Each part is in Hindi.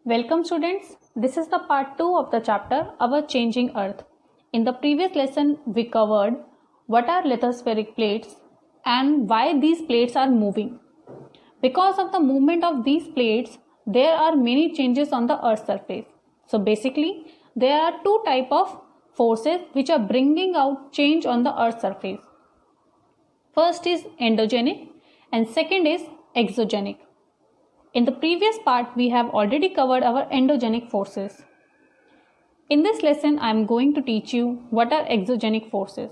Welcome students, this is the part 2 of the chapter Our Changing Earth. In the previous lesson we covered what are lithospheric plates and why these plates are moving. Because of the movement of these plates, there are many changes on the earth's surface. So basically there are two types of forces which are bringing out change on the earth's surface. First is endogenic and second is exogenic. In the previous part, we have already covered our endogenic forces. In this lesson, I am going to teach you what are exogenic forces.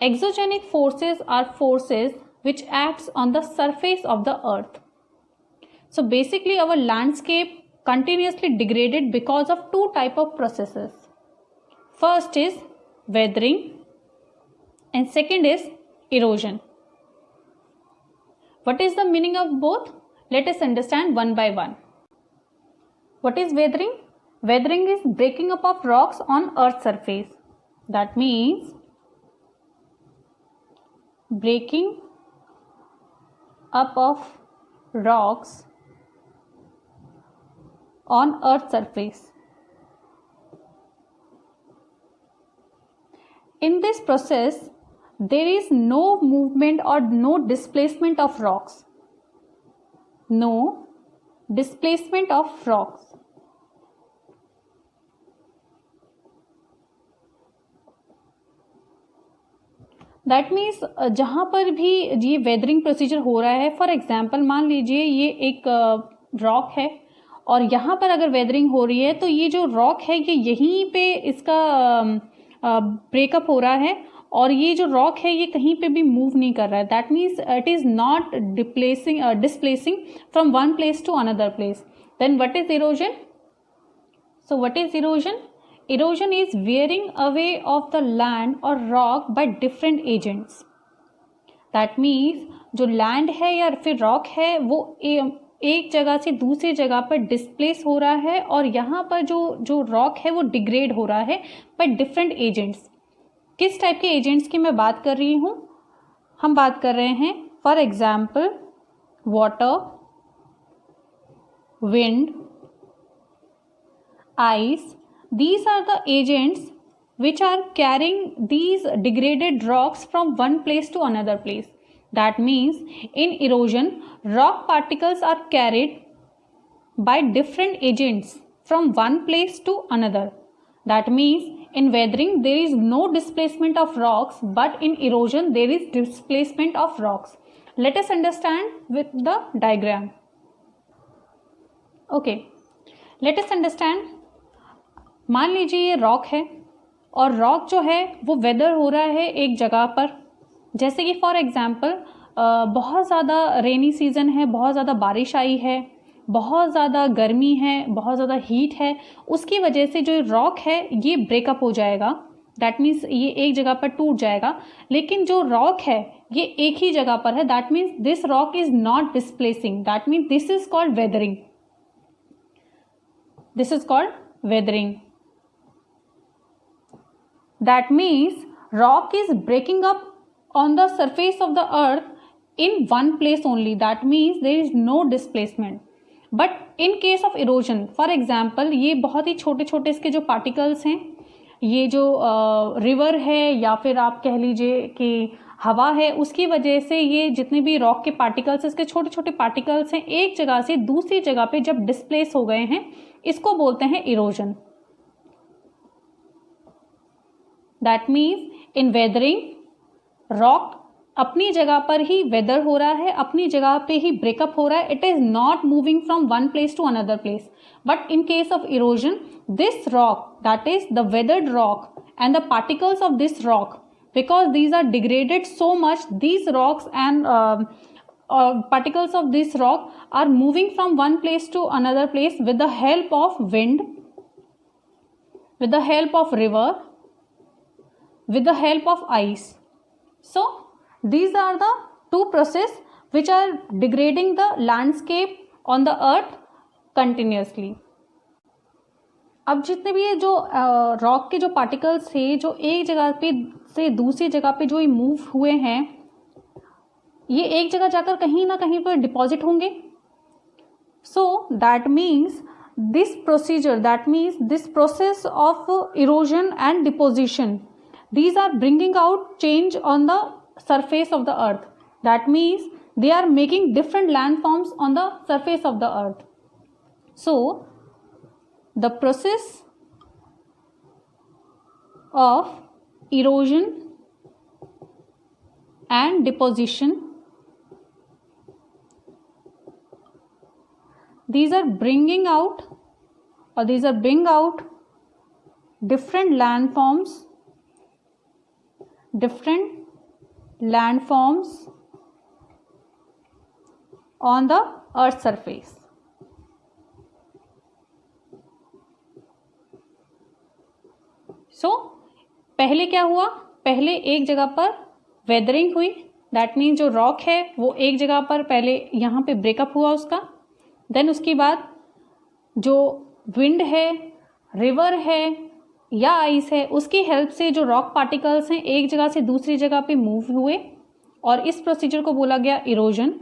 Exogenic forces are forces which acts on the surface of the earth. So basically, our landscape continuously degraded because of two types of processes. First is weathering and second is erosion. What is the meaning of both? Let us understand one by one. What is weathering? Weathering is breaking up of rocks on earth's surface. That means breaking up of rocks on earth's surface. In this process, there is no movement or no displacement of rocks. No displacement of rocks. That means जहाँ पर भी ये वेदरिंग प्रोसीजर हो रहा है, फॉर एग्जाम्पल मान लीजिए ये एक रॉक है और यहाँ पर अगर वेदरिंग हो रही है तो ये जो रॉक है ये यहीं पे इसका ब्रेकअप हो रहा है और ये जो रॉक है ये कहीं पे भी मूव नहीं कर रहा है. That means it is not displacing from one place to another place. Then what is erosion? So what is erosion? Erosion is wearing away of the land और rock by different agents. That means जो लैंड है या फिर रॉक है वो एक जगह से दूसरी जगह पर डिस्प्लेस हो रहा है और यहाँ पर जो रॉक है वो डिग्रेड हो रहा है बाय डिफरेंट एजेंट्स. किस टाइप के एजेंट्स की मैं बात कर रही हूँ? हम बात कर रहे हैं for example water, wind, ice. These are the agents which are carrying these degraded rocks from one place to another place. That means in erosion, rock particles are carried by different agents from one place to another. That means in weathering there is no displacement of rocks, but in erosion there is displacement of rocks. Let us understand with the diagram. Okay, let us understand. मान लीजिए ये रॉक है और रॉक जो है वो वेदर हो रहा है एक जगह पर. जैसे कि फॉर एग्जांपल बहुत ज़्यादा रेनी सीज़न है, बहुत ज़्यादा बारिश आई है, बहुत ज़्यादा गर्मी है, बहुत ज़्यादा हीट है. उसकी वजह से जो रॉक है ये ब्रेकअप हो जाएगा. दैट मीन्स ये एक जगह पर टूट जाएगा. लेकिन जो रॉक है ये एक ही जगह पर है. That means this rock is not displacing. That means this is called weathering. This is called weathering. That means rock is breaking up on the surface of the earth in one place only. That means there is no displacement. But in case of erosion, for example, ये बहुत ही छोटे छोटे इसके जो particles हैं, ये जो river है या फिर आप कह लीजिए कि हवा है, उसकी वजह से ये जितने भी रॉक के पार्टिकल्स, इसके छोटे छोटे पार्टिकल्स हैं, एक जगह से दूसरी जगह पे जब डिस्प्लेस हो गए हैं, इसको बोलते हैं erosion. That means in weathering rock अपनी जगह पर ही वेदर हो रहा है, अपनी जगह पे ही ब्रेकअप हो रहा है. It is not moving from one place to another place. But in case of erosion, this rock, that is the weathered rock and the particles of this rock, because these are degraded so much, these rocks and particles of this rock are moving from one place to another place with the help of wind, with the help of river, with the help of ice. So these are the two processes which are degrading the landscape on the earth continuously. अब जितने भी ये जो रॉक के जो पार्टिकल्स थे जो एक जगह पे से दूसरी जगह पे जो मूव हुए हैं, ये एक जगह जाकर कहीं ना कहीं पर डिपॉजिट होंगे. So that means this procedure, that means this process of erosion and deposition, these are bringing out change on the surface of the earth. That means they are making different landforms on the surface of the earth. So the process of erosion and deposition, these are bringing out different landforms on the earth surface. So पहले क्या हुआ, पहले एक जगह पर वेदरिंग हुई, दैट मीन्स जो रॉक है वो एक जगह पर पहले यहाँ पे ब्रेकअप हुआ उसका, देन उसके बाद जो विंड है, रिवर है या आइस है, उसकी हेल्प से जो रॉक पार्टिकल्स हैं एक जगह से दूसरी जगह पे मूव हुए और इस प्रोसीजर को बोला गया इरोजन।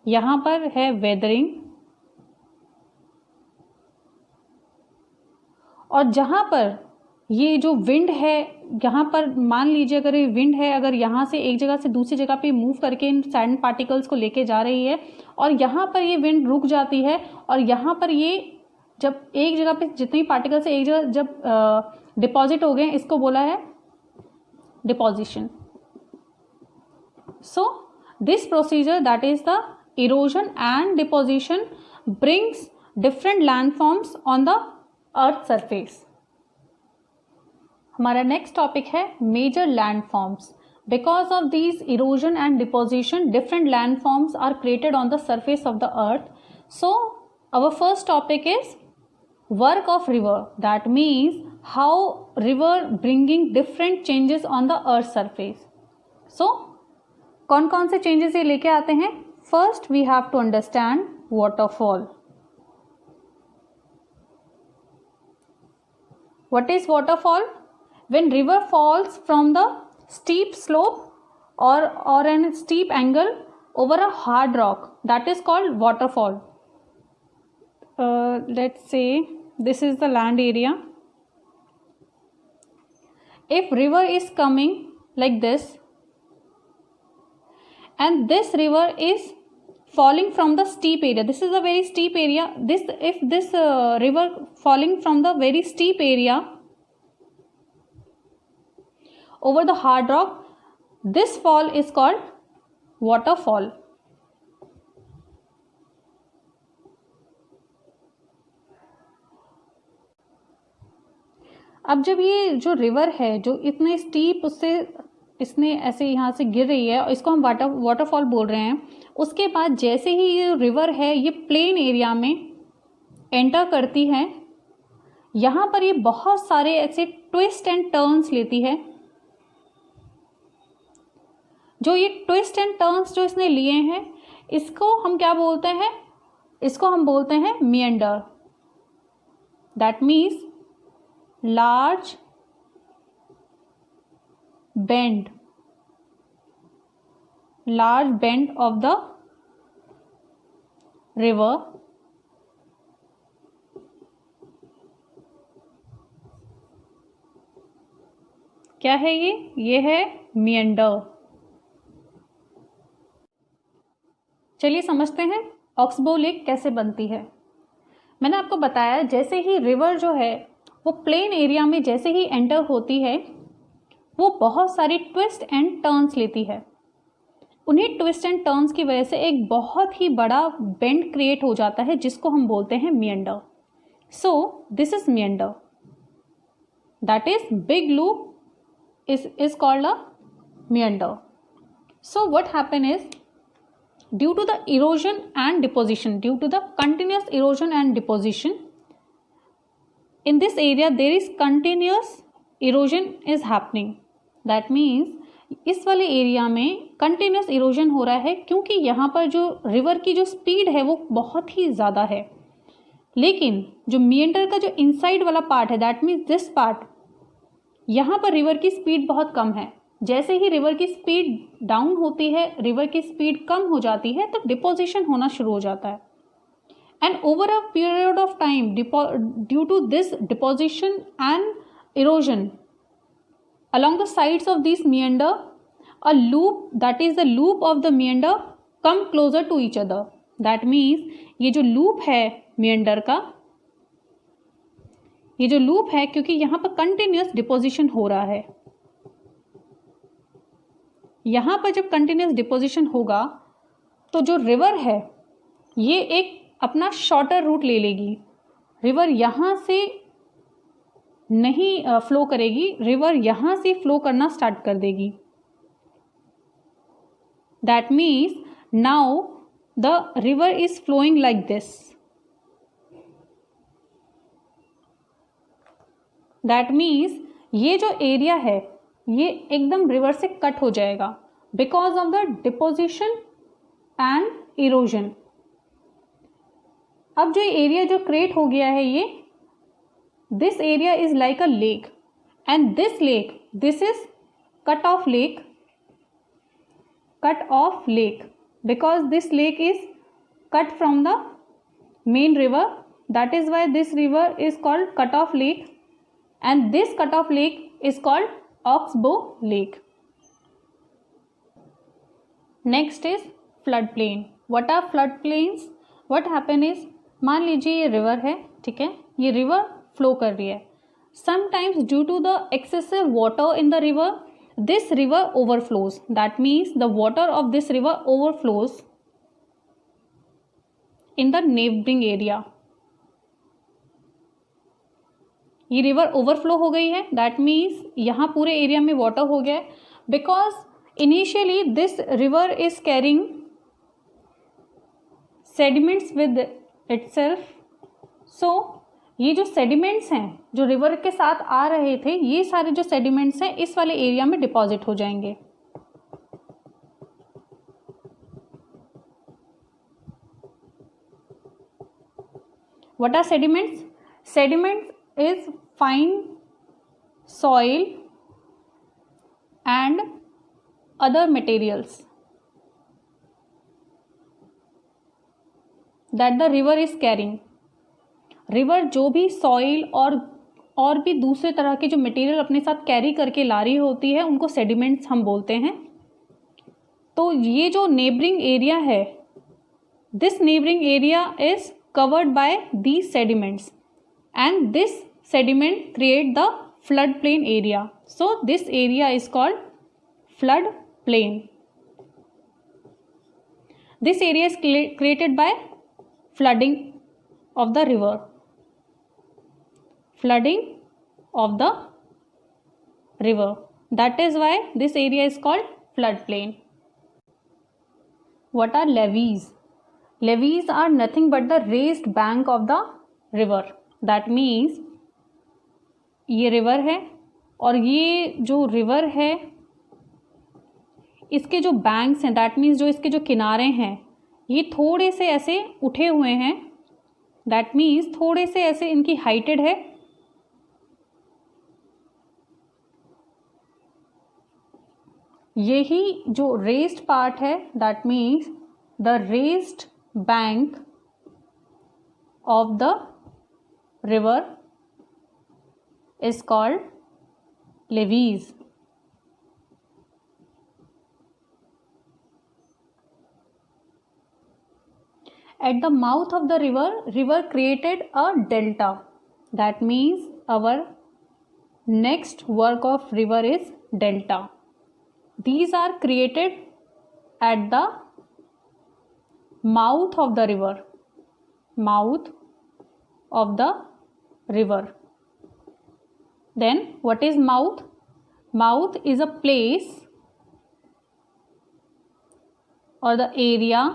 यहाँ पर है वेदरिंग, और जहाँ पर ये जो विंड है, यहाँ पर मान लीजिए अगर ये विंड है, अगर यहाँ से एक जगह से दूसरी जगह पे मूव करके इन सैंड पार्टिकल्स को लेके जा रही है और यहाँ पर ये विंड रुक जाती है और यहाँ पर ये जब एक जगह पे जितनी पार्टिकल्स एक जगह जब डिपॉजिट हो गए, इसको बोला है deposition. So this procedure, that is the erosion and deposition, brings different landforms on the earth surface. हमारा नेक्स्ट टॉपिक है major landforms. Because of these erosion and deposition, different landforms are created on the surface of the earth. So our first topic is work of river, that means how river bringing different changes on the earth surface. So कौन कौन से चेंजेस ये लेके आते हैं? First we have to understand waterfall. What is waterfall? When river falls from the steep slope or an steep angle over a hard rock, that is called waterfall. Let's say this is the land area. If river is coming like this and this river is falling from the steep area, this is a very steep area, if this river falling from the very steep area over the hard rock, this fall is called waterfall. अब जब ये जो रिवर है जो इतने स्टीप उससे इसने ऐसे यहाँ से गिर रही है और इसको हम वाटरफॉल बोल रहे हैं, उसके बाद जैसे ही ये रिवर है ये प्लेन एरिया में एंटर करती है, यहाँ पर ये बहुत सारे ऐसे ट्विस्ट एंड टर्न्स लेती है। जो ये ट्विस्ट एंड टर्न्स जो इसने लिए हैं, इसको हम क्या बोलते हैं? इसको हम बोलते हैं meander. That means large bend of the river क्या है ये है मिएंडर। चलिए समझते हैं ऑक्सबो लेक कैसे बनती है। मैंने आपको बताया जैसे ही रिवर जो है वो प्लेन एरिया में जैसे ही एंटर होती है वो बहुत सारी ट्विस्ट एंड टर्न्स लेती है। उन्हीं ट्विस्ट एंड टर्न्स की वजह से एक बहुत ही बड़ा बेंड क्रिएट हो जाता है जिसको हम बोलते हैं meander. So this is meander, that is big loop is called a meander. So what happen is, due to the erosion and deposition, due to the continuous erosion and deposition, in this area there is continuous erosion is happening. That means इस वाले एरिया में कंटिन्यूस इरोजन हो रहा है क्योंकि यहाँ पर जो रिवर की जो स्पीड है वो बहुत ही ज़्यादा है। लेकिन जो मिएंडर का जो इनसाइड वाला पार्ट है, दैट मीन्स दिस पार्ट, यहाँ पर रिवर की स्पीड बहुत कम है। जैसे ही रिवर की स्पीड डाउन होती है, रिवर की स्पीड कम हो जाती है, तो डिपोजिशन होना शुरू हो जाता है। and over a period of time due to this deposition and erosion along the sides of this meander, a loop, that is the loop of the meander, come closer to each other. That means ये जो loop है meander का, ये जो loop है क्योंकि यहाँ पर continuous deposition हो रहा है, यहाँ पर जब continuous deposition होगा तो जो river है ये एक अपना शॉर्टर रूट ले लेगी. रिवर यहाँ से नहीं फ्लो करेगी, रिवर यहाँ से फ्लो करना स्टार्ट कर देगी. That means now the river is flowing like this. That means ये जो एरिया है ये एकदम रिवर से कट हो जाएगा because of the deposition and erosion. अब जो एरिया जो क्रिएट हो गया है ये, this area is like a lake and this lake, this is cut off lake because this lake is cut from the main river. That is why this river is called cut off lake, and this cut off lake is called Oxbow Lake. Next is floodplain. What are floodplains? What happen is, मान लीजिए ये रिवर है, ठीक है, ये रिवर फ्लो कर रही है. Sometimes due to the excessive water in the river, this river overflows. That means the water of this river overflows in the neighbouring area. ये रिवर ओवरफ्लो हो गई है, दैट मीन्स यहाँ पूरे एरिया में वाटर हो गया है. Because initially this river is carrying sediments with itself. So ये जो सेडिमेंट्स हैं जो रिवर के साथ आ रहे थे, ये सारे जो सेडिमेंट्स हैं इस वाले एरिया में डिपॉजिट हो जाएंगे. What are sediments? Sediments is fine soil and other materials that the river is carrying. River जो भी सॉइल और भी दूसरे तरह के जो मटेरियल अपने साथ कैरी करके ला रही होती है उनको सेडिमेंट्स हम बोलते हैं. तो ये जो नेबरिंग एरिया है, this neighbouring area is covered by these sediments and this sediment create the flood plain area. So this area is called flood plain. This area is created by flooding of the river. Flooding of the river. That is why this area is called floodplain. What are levees? Levees are nothing but the raised bank of the river. That means ये रिवर है और ये जो रिवर है इसके जो बैंक्स हैं, दैट मीन्स जो इसके जो किनारे हैं ये थोड़े से ऐसे उठे हुए हैं. दैट मीन्स थोड़े से ऐसे इनकी हाइटेड है. यही जो रेस्ड पार्ट है, that means the raised bank of the river is called levies. At the mouth of the river created a delta. That means our next work of river is delta. These are created at the mouth of the river. Mouth of the river. Then what is mouth? Mouth is a place or the area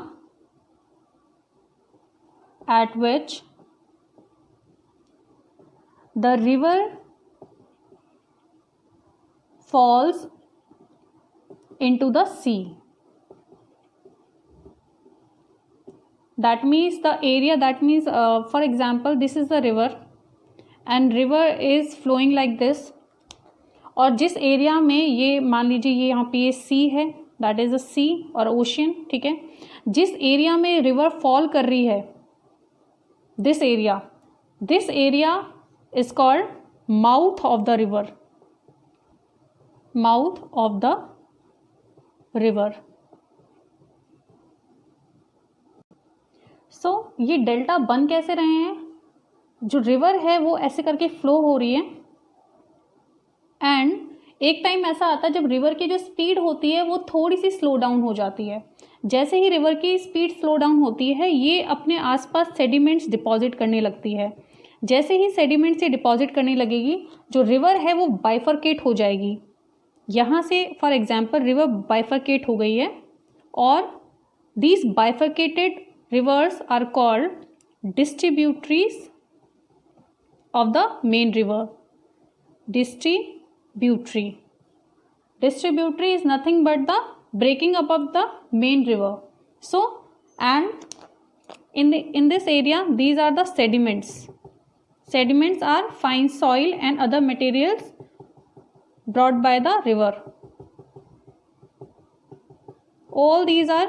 at which the river falls into the sea. That means the area, that means for example this is the river and river is flowing like this. और जिस एरिया में ये मान लीजिए ये यहाँ पे ये सी है, दैट इज अ सी और ओशियन, ठीक है. जिस एरिया में रिवर फॉल कर रही है this area is called mouth of the river. Mouth of the river. So ये डेल्टा बन कैसे रहे हैं? जो रिवर है वो ऐसे करके फ्लो हो रही है, एंड एक टाइम ऐसा आता है जब रिवर की जो स्पीड होती है वो थोड़ी सी स्लो डाउन हो जाती है. जैसे ही रिवर की स्पीड स्लो डाउन होती है, ये अपने आसपास सेडिमेंट्स डिपॉजिट करने लगती है. जैसे ही सेडिमेंट से डिपॉजिट करने लगेगी, जो रिवर है वो बाइफरकेट हो जाएगी. यहाँ से फॉर एग्जाम्पल रिवर बाइफरकेट हो गई है, और these bifurcated rivers are called distributaries of the main river. Distributary is nothing but the breaking up of the main river. So, and in this area, these are the sediments. Sediments are fine soil and other materials brought by the river. All these are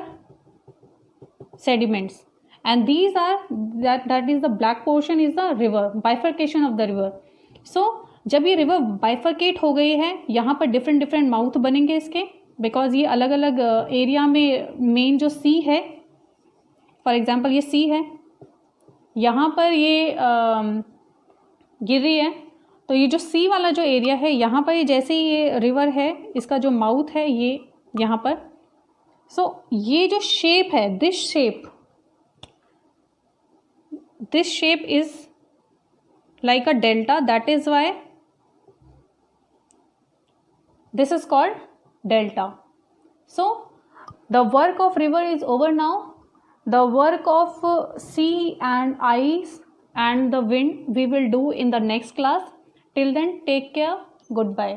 sediments, and these are that is the black portion is the river, bifurcation of the river. So जब ये रिवर बाइफरकेट हो गई है, यहाँ पर डिफरेंट माउथ बनेंगे इसके, बिकॉज ये अलग अलग एरिया में मेन जो सी है, फॉर एग्जांपल ये सी है, यहाँ पर ये गिर रही है, तो ये जो सी वाला जो एरिया है यहाँ पर, ये जैसे ही ये रिवर है इसका जो माउथ है ये यहाँ पर. सो ये जो शेप है, this shape is like a delta, that is why this is called delta. So the work of river is over now. The work of sea and ice and the wind we will do in the next class. Till then, take care. Goodbye.